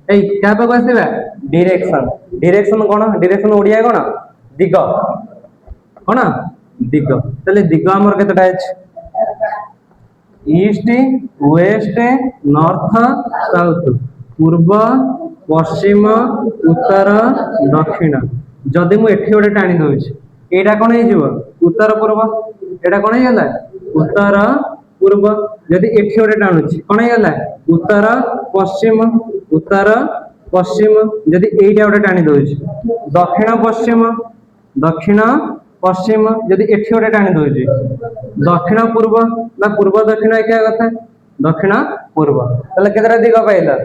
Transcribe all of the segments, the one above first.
ए क्या पाक आसीबा direction direction कोन direction Odia कोन दिग कोन दिग तले दिग हमर केतटा अछि ईस्ट वेस्ट नॉर्थ साउथ पूर्व पश्चिम उत्तर दक्षिण जदि मु एठी गोटे टाणी दउछि एटा कोन हे जिवो उत्तर पूर्व एटा कोन हे गला उत्तर पूर्व जदि एठी गोटे टाणुछि कोन हे गला उत्तर पश्चिम जदि एटा गोटे टाणी दउछि दक्षिण पश्चिम जदि एठी गोटे टाणी दउछि दक्षिण पूर्व ना पूर्व दक्षिण एका कथा दक्षिण पूर्व तले केतरा दिग पाइला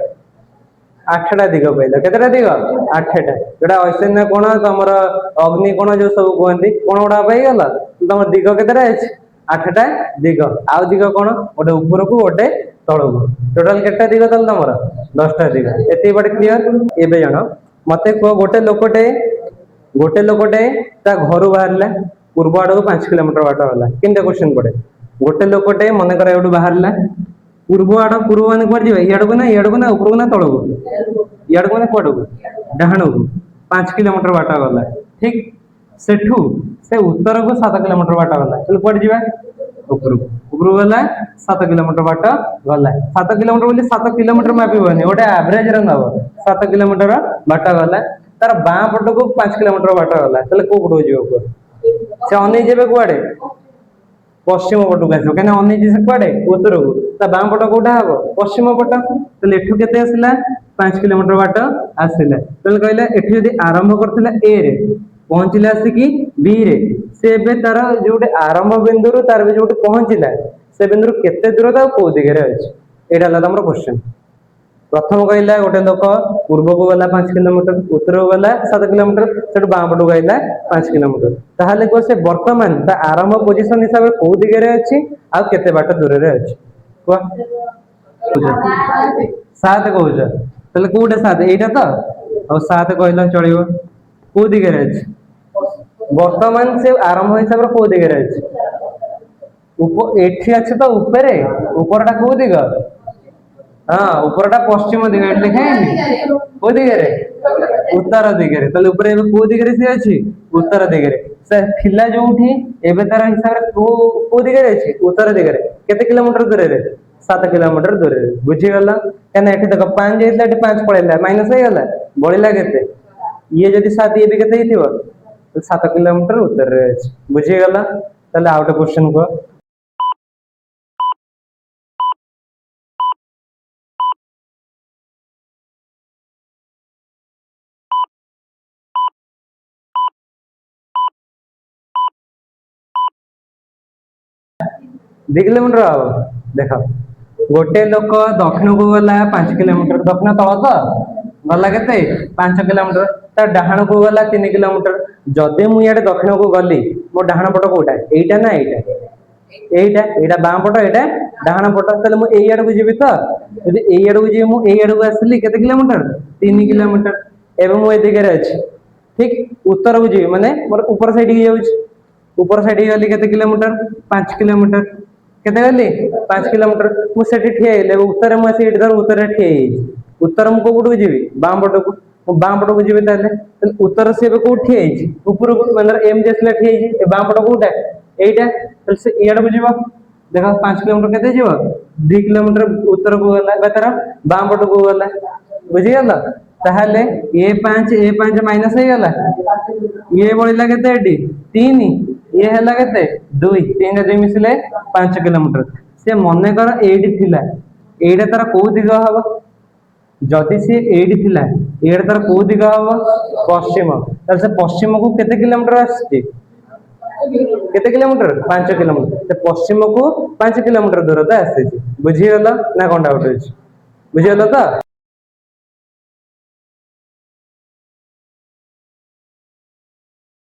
आठटा दिग पाइला केतरा दिग आठटा जेटा ऐसन्य कोण तमर अग्नि कोण जो सब कहंती कोण उडा पाइ गला तमर दिग केतरा अछि आठटा दिग आउ दिग कोण गोटे ऊपर को गोटे तळ को टोटल केतटा दिग तल तमर 10टा दिग एते बडे क्लियर एबे जण मते को गोटे लोकटे ता घरु बाहरला पूर्व आड़ को 5 किलोमीटर बाट होला किनटा क्वेश्चन पड़े गोटे लोकटे मन कर एडू बाहरला पूर्व माने क्वाड जिबा इयाड को ना ऊपर को ना तळ को इयाड को ना क्वाड को डाहण को 5 किलोमीटर बाट गला ठीक सेठू से उत्तर को 7 किलोमीटर बाट गला चल क्वाड जिबा ऊपर गला 7 किलोमीटर बाट गला 7 किलोमीटर बोली 7 किलोमीटर मापिबनी ओटे एवरेज रे नबो 7 किलोमीटर बाट गला तार बां पट को 5 किलोमीटर बाट गला चल को पटो जिबो से अनै जेबे कुआडे पश्चिम पट को आसो कने अनै जे कुआडे उत्तर को ता बां पट कोठा हबो पश्चिम पट तले एठु केते आसिला 5 किलोमीटर बाट आसिला तले कहले एठु जदी आरंभ करथिला ए रे पहुंचिला आसी कि बी रे से बे तार जोटे आरंभ बिंदु रु तार बे जोटे पहुंचिला से बिंदु केते दूरता को दिगरे अछि एटा ला हमर क्वेश्चन प्रथम कहला गोटे लोक पूर्व को गला 5 किलोमीटर उत्तर को गला 7 किलोमीटर सेठ बां पट को गला 5 किलोमीटर ताहाले को से वर्तमान ता आरंभ पोजीशन हिसाब को दिगरे अछि आ केते बाट दूर रे अछि को 7 कहउछ तले कोडे 7 एटा त और 7 कहला चलियो को दिगरे अछि वर्तमान से आरंभ हिसाब रो को दिगरे अछि ऊपर एठी अछि त ऊपरटा को दिग हां ऊपरटा पश्चिम दिगरे लिखाइनी को दिगरे उत्तर दिगरे तले ऊपर एबे को दिगरे से अछि उत्तर दिगरे से थिला जोठी एबे तार हिसाब रे को दिगरे अछि उत्तर दिगरे केते किलोमीटर दूर रे 7 किलोमीटर दूर रे बुझी गला कने एठी तक 5 जेतला एठी 5 पळेला माइनस हे गला बळिला केते ये जदी 7 ये भी केते हिथिबो 7 किलोमीटर उत्तर रे अछि बुझी गला तले आउट क्वेश्चन को दि किलोमीटर आव देखा गोटे लोक दक्षिण को गला 5 किलोमीटर दक्षिण तळ तो गला केते 5 किलोमीटर ता डाहण को गला 3 किलोमीटर जदि मु याडे दक्षिण को गली मो डाहण पट कोटा एटा ना एटा बां पट एटा डाहण पट तले मु एई याड को जिबि त यदि एई याड को जिबि मु एई याड को आसली केते किलोमीटर 3 किलोमीटर एवं मु ए दिगरे अछि ठीक उत्तर को जिबि माने मोर ऊपर साइड के जाउछ ऊपर साइड गली केते किलोमीटर 5 किलोमीटर केते गली 5 किलोमीटर मु सेठी ठेले उत्तर मु से इधर उत्तर ठे उत्तर मु को गुडू जीवी बाम पट को जीवी ताले उत्तर से बे को ठे ऊपर मतलब एम जेसले ठे ए बाम पट कोटा एटा से इयाड को जीवा देखा 5 किलोमीटर केते जीवा 2 किलोमीटर उत्तर को गला बेतर बाम पट को गला बुझी गला ताहाले ए5 माइनस हे गला ये बळिला केते एडी 3 ये हला केते 2 3 2 मिसले 5 किलोमीटर से मने कर एडी थिला एडा तार को दिग हबो जदि से एडी थिला एडा तार को दिग हबो पश्चिम त से पश्चिम को केते किलोमीटर आछि केते किलोमीटर 5 किलोमीटर से पश्चिम को 5 किलोमीटर दूरता आछि बुझी गला ना कोन डाउट अछि बुझी गला त